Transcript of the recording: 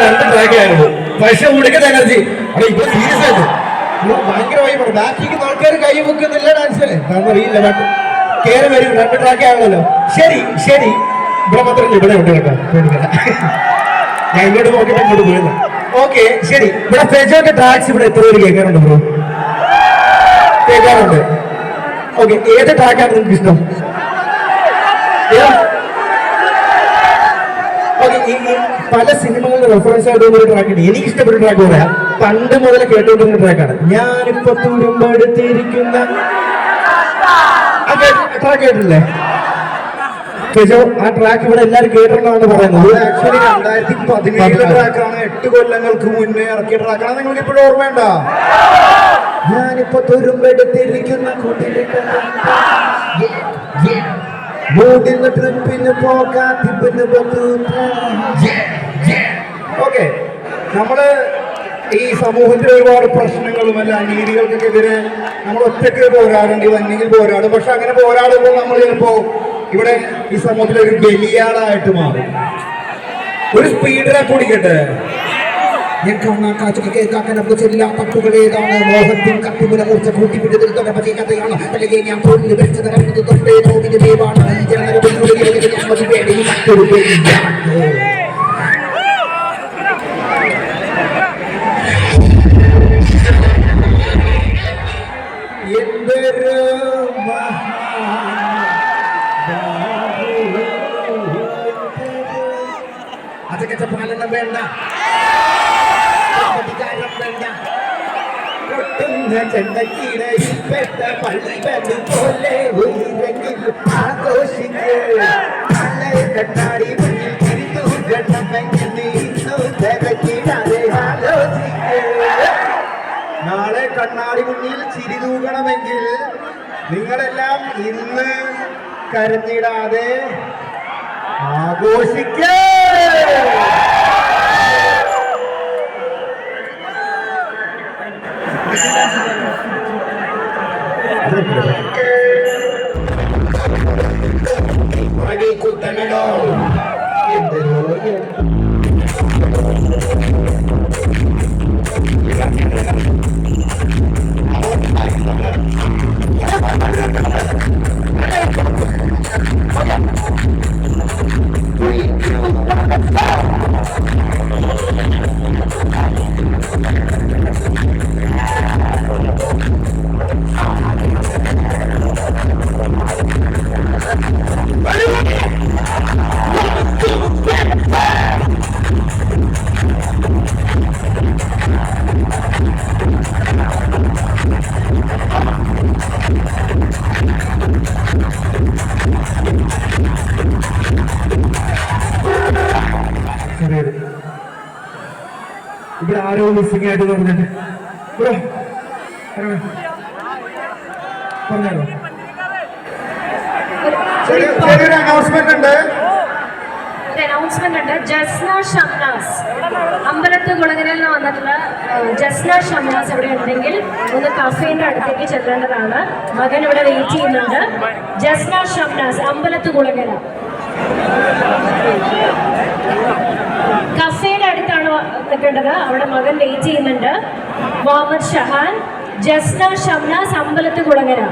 രണ്ട് ട്രാക്കായിരുന്നു പക്ഷെ ഉടുക്കൻ എനർജി അപ്പൊ ഇപ്പൊ സീരിയസ് ആയിട്ട് ഭയങ്കരമായി ബാക്കിക്ക് ആൾക്കാർ കൈ വെക്കുന്നില്ല ഡാൻസില് കാരണം അറിയില്ല പാട്ട് കയറി വരും രണ്ട് ട്രാക്ക് ആണല്ലോ ശരി ശരി ഇവിടെ മാത്രം ഇവിടെ ഉണ്ട് കേട്ടോ ഞാൻ ഇങ്ങോട്ട് നോക്കിയിട്ട് ഇങ്ങോട്ട് പോയത് ഓക്കെ ശരി ഇവിടെ ഫെജോന്റെ ട്രാക്സ് ഇവിടെ എത്ര പേര് കേൾക്കാറുണ്ട് ബ്രോ കേൾക്കാറുണ്ട് ഓക്കെ ഏത് ട്രാക്കാണ് നിങ്ങൾക്ക് ഇഷ്ടം പല സിനിമകളുടെ റെഫറൻസ് ആയിട്ട് ഒരു ട്രാക്കാണ് എനിക്ക് ഇഷ്ടപ്പെട്ട ട്രാക്ക് പറയാം പണ്ട് മുതൽ കേട്ടുകൊണ്ടിരുന്ന ട്രാക്കാണ് ഞാനിപ്പോ തുരുമ്പെടുത്തിരിക്കുന്ന ട്രാക്ക് കേട്ടില്ലേ ഫെജോ ആ ട്രാക്ക് ഇവിടെ എല്ലാവരും കേട്ടിട്ടുണ്ടെന്നാണ് പറയുന്നത് ആക്ച്വലി 2017 ട്രാക്കാണ് 8 കൊല്ലങ്ങൾക്ക് മുന്നേ ഇറക്കിയ ട്രാക്കാണ് നിങ്ങൾക്ക് ഇപ്പോഴും ഓർമ്മയുണ്ടോ ഞാനിപ്പോ തുരുമ്പെടുത്തിരിക്കുന്ന കൂട്ടിലിട്ട് മൂടിന്ന് ട്രിപ്പിന് പോകാൻ ഓക്കെ നമ്മള് ഈ സമൂഹത്തിൽ ഒരുപാട് പ്രശ്നങ്ങളും അല്ല അനീതികൾക്കെതിരെ നമ്മൾ ഒറ്റയ്ക്ക് പോരാടേണ്ടി വന്നെങ്കിൽ പോരാടും പക്ഷെ അങ്ങനെ പോരാടുമ്പോൾ നമ്മൾ ചിലപ്പോ ഇവിടെ ഈ സമൂഹത്തിൽ ഒരു ബലിയാളായിട്ട് മാറും ഒരു സ്പീഡിനെ കുടിക്കട്ടെ ഞാൻ കാണാൻ കാഴ്ചക്ക് കേൾക്കാൻ ചെല്ലാ തട്ടുകളേതാണ് മോഹത്തിൻ കത്തിമുല മൂർച്ച കൂട്ടിപ്പിടിച്ചതിൽ തുടർച്ച കഥയാണ് അല്ലെങ്കിൽ ഞാൻ തോന്നി വെച്ച് നടന്നത് തൊട്ടേ നോവിന് ദൈവമാണ് മറ്റൊരു അതൊക്കെ പാലനം വേണ്ട ചെണ്ടക്കീടയിൽപ്പെട്ട പള്ളിപ്പേര് പോലെ ആഘോഷിച്ച് കണ്ണാടി മുന്നിൽ തിരിതൂകണമെങ്കിൽ ആലോചിക്ക് നാളെ കണ്ണാടി മുന്നിൽ ചിരി തൂകണമെങ്കിൽ നിങ്ങളെല്ലാം ഇന്ന് കരഞ്ഞിടാതെ ആഘോഷിക്കേ കുത്തനടോ എന്തിനോ ഇവിടെ ആരോ മിസ്സിംഗ് ആയിട്ട് പറഞ്ഞിട്ട് പറഞ്ഞോ അനൗൺസ്മെന്റ് ഉണ്ട് ജസ്ന ഷംനാസ് അമ്പലത്ത് കുളങ്ങരയിൽ നിന്ന് വന്നിട്ടുള്ള ജസ്ന ഷംനാസ് ഇവിടെ ഉണ്ടെങ്കിൽ ഒന്ന് കഫേന്റെ അടുത്തേക്ക് ചെല്ലേണ്ടതാണ് മകൻ ഇവിടെ വെയിറ്റ് ചെയ്യുന്നുണ്ട് ജസ്ന ഷംനാസ് അമ്പലത്ത് കുളങ്ങര കഫേയുടെ അടുത്താണ് നിൽക്കേണ്ടത് അവിടെ മകൻ വെയിറ്റ് ചെയ്യുന്നുണ്ട് മുഹമ്മദ് ഷഹാൻ ജസ്ന ഷംനാസ് അമ്പലത്ത് കുളങ്ങര